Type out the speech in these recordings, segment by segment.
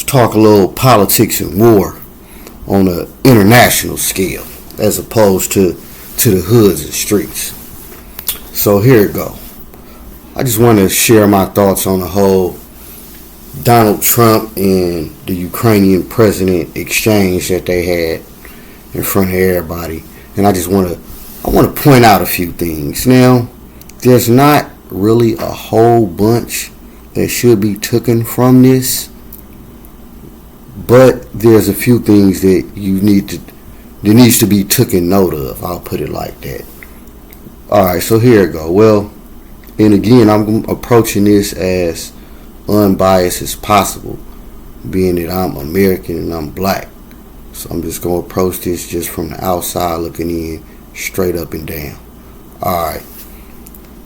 talk a little politics and war on an international scale as opposed to the hoods and streets. So here it go. I just want to share my thoughts on the whole Donald Trump and the Ukrainian president exchange that they had in front of everybody. And I want to point out a few things. Now, there's not really a whole bunch that should be taken from this, but there's a few things that there needs to be taken note of. I'll put it like that. Alright, so here it go. Well, and again, I'm approaching this as unbiased as possible, being that I'm American and I'm black. So I'm just going to approach this just from the outside looking in, straight up and down. Alright.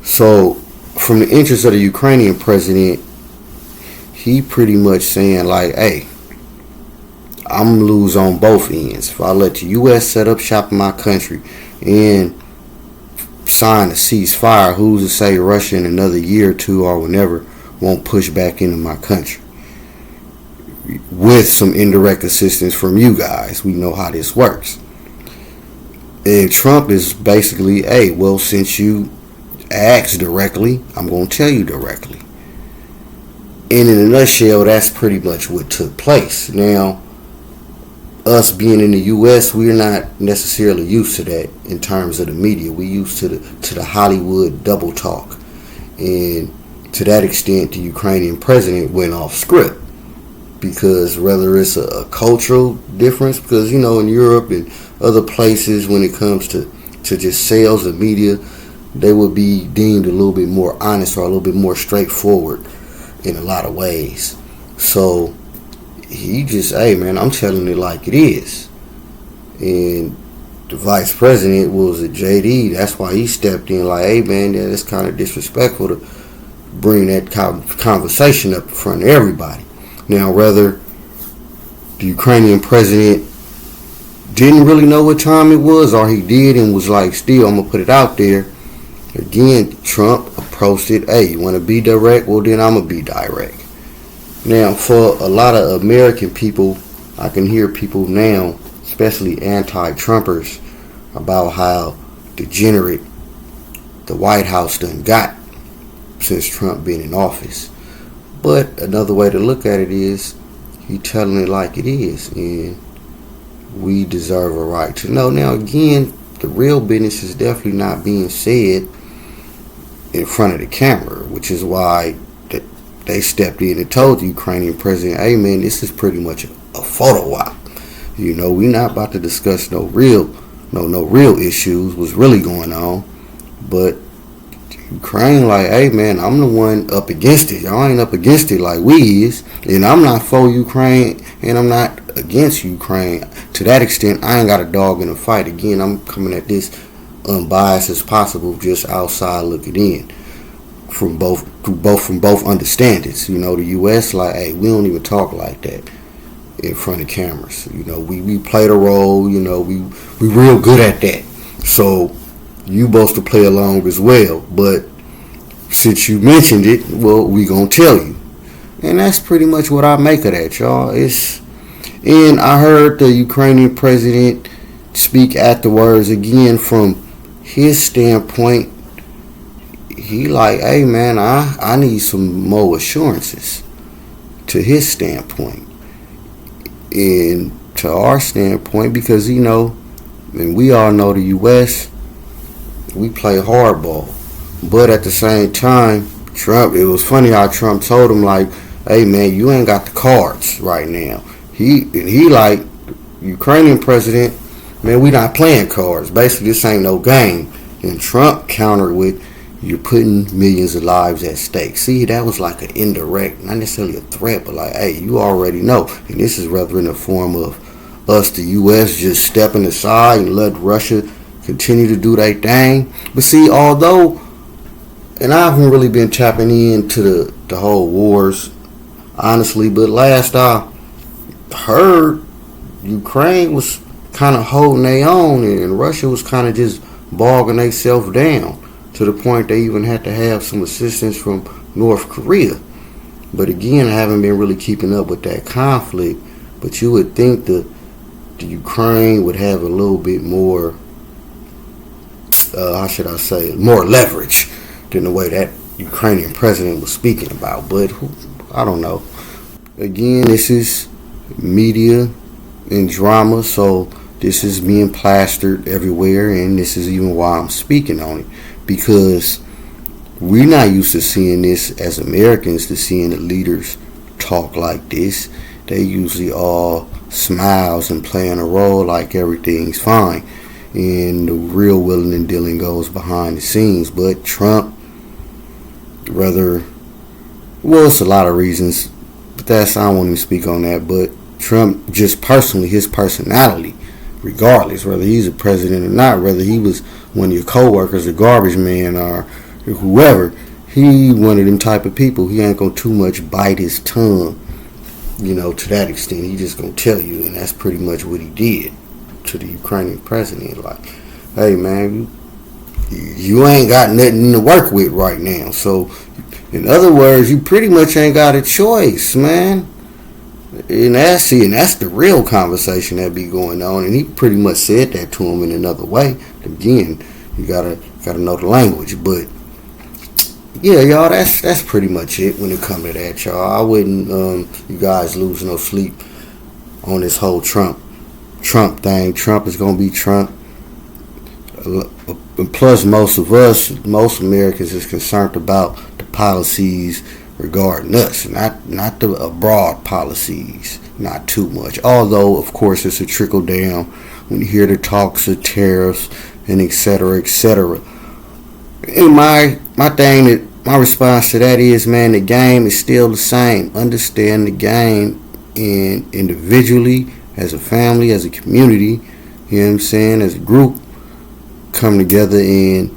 So, from the interest of the Ukrainian president, he pretty much saying like, hey, I'm going to lose on both ends. If I let the U.S. set up shop in my country and sign a ceasefire, who's to say Russia in another year or two or whenever won't push back into my country? With some indirect assistance from you guys. We know how this works. And Trump is basically, hey, well, since you asked directly, I'm going to tell you directly. And in a nutshell, that's pretty much what took place. Now, us being in the U.S., we're not necessarily used to that in terms of the media. We're used to the Hollywood double talk. And to that extent, the Ukrainian president went off script. Because whether it's a cultural difference, because, in Europe and other places, when it comes to just sales and media, they would be deemed a little bit more honest or a little bit more straightforward in a lot of ways. So he just, hey man, I'm telling it like it is. And the vice president was a JD. That's why he stepped in like, hey man, that's kind of disrespectful to bring that conversation up in front of everybody. Now, whether the Ukrainian president didn't really know what time it was, or he did and was like, still, I'm going to put it out there. Again, Trump approached it, hey, you want to be direct? Well, then I'm going to be direct. Now, for a lot of American people, I can hear people now, especially anti-Trumpers, about how degenerate the White House done got since Trump been in office. But another way to look at it is he telling it like it is, and we deserve a right to know. Now again, the real business is definitely not being said in front of the camera, which is why they stepped in and told the Ukrainian president, hey man, this is pretty much a photo op. We're not about to discuss no real issues, what's really going on. But Ukraine like, hey man, I'm the one up against it. Y'all ain't up against it like we is. And I'm not for Ukraine and I'm not against Ukraine. To that extent, I ain't got a dog in the fight. Again, I'm coming at this unbiased as possible, just outside looking in. From both understandings. The US like, hey, we don't even talk like that in front of cameras. We play the role, we real good at that. So you supposed to play along as well, but since you mentioned it, well, we gonna tell you, and that's pretty much what I make of that, y'all. And I heard the Ukrainian president speak afterwards again from his standpoint. He like, hey man, I need some more assurances to his standpoint, and to our standpoint, because and we all know the U.S. we play hardball. But at the same time, Trump, it was funny how Trump told him like, hey man, you ain't got the cards right now. He like, Ukrainian president, man, we not playing cards. Basically, this ain't no game. And Trump countered with, you're putting millions of lives at stake. See, that was like an indirect, not necessarily a threat, but like, hey, you already know. And this is rather in the form of us, the U.S., just stepping aside and let Russia continue to do their thing. But see, although, and I haven't really been tapping into the whole wars, honestly, but last I heard, Ukraine was kind of holding their own, and Russia was kind of just bogging themselves down to the point they even had to have some assistance from North Korea. But again, I haven't been really keeping up with that conflict. But you would think the Ukraine would have a little bit more, how should I say, more leverage than the way that Ukrainian president was speaking about. But I don't know. Again, this is media and drama, so this is being plastered everywhere, and this is even why I'm speaking on it, because we're not used to seeing this as Americans, to seeing the leaders talk like this. They usually all smiles and playing a role like everything's fine, and the real willing and dealing goes behind the scenes. But Trump, well, it's a lot of reasons, but I don't want to speak on that. But Trump, just personally, his personality, regardless whether he's a president or not, whether he was one of your co-workers, a garbage man, or whoever, he one of them type of people. He ain't gonna too much bite his tongue, to that extent. He just gonna tell you, and that's pretty much what he did to the Ukrainian president. Like, hey man, you ain't got nothing to work with right now. So, in other words, you pretty much ain't got a choice, man. And that's the real conversation that be going on. And he pretty much said that to him in another way. Again, you gotta know the language, but. Yeah, y'all, that's pretty much it when it comes to that, y'all. I wouldn't you guys lose no sleep on this whole Trump thing. Trump is gonna be Trump. Plus, most Americans is concerned about the policies regarding us, not the abroad policies, not too much. Although, of course, it's a trickle down when you hear the talks of tariffs and etc. And my response to that is, man, the game is still the same. Understand the game, and individually, as a family, as a community, you know what I'm saying, as a group, come together and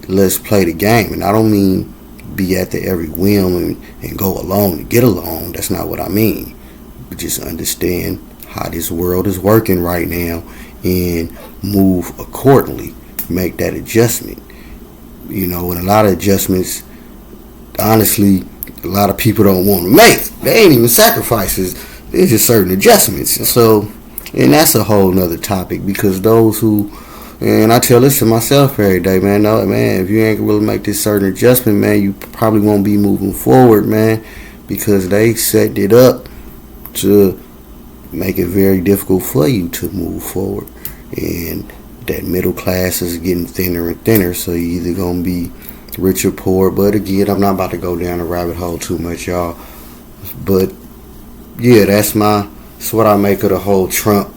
let's play the game. And I don't mean be at the every whim and go along to get along. That's not what I mean. But just understand how this world is working right now and move accordingly. Make that adjustment. And a lot of adjustments, honestly, a lot of people don't want to make. They ain't even sacrifices. They're just certain adjustments. And that's a whole nother topic, because those who, and I tell this to myself every day, man, no, man, if you ain't really make this certain adjustment, man, you probably won't be moving forward, man, because they set it up to make it very difficult for you to move forward. And that middle class is getting thinner and thinner, so you're either going to be rich or poor. But again, I'm not about to go down the rabbit hole too much, y'all. But yeah, that's what I make of the whole Trump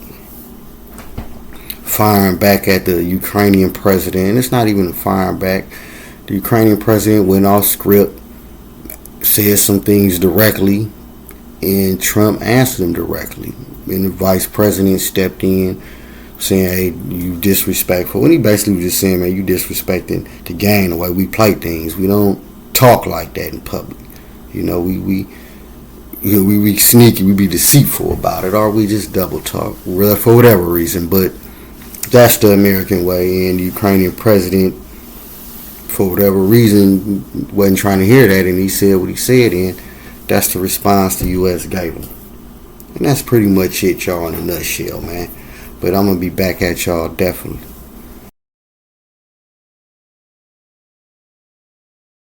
firing back at the Ukrainian president. And it's not even a firing back. The Ukrainian president went off script, said some things directly, and Trump answered them directly. And the vice president stepped in, saying, hey, you disrespectful. And he basically was just saying, man, you disrespecting the game, the way we play things. We don't talk like that in public. We sneaky, we be deceitful about it, or we just double talk for whatever reason. But that's the American way, and the Ukrainian president, for whatever reason, wasn't trying to hear that, and he said what he said, and that's the response the U.S. gave him. And that's pretty much it, y'all, in a nutshell, man. But I'm going to be back at y'all definitely.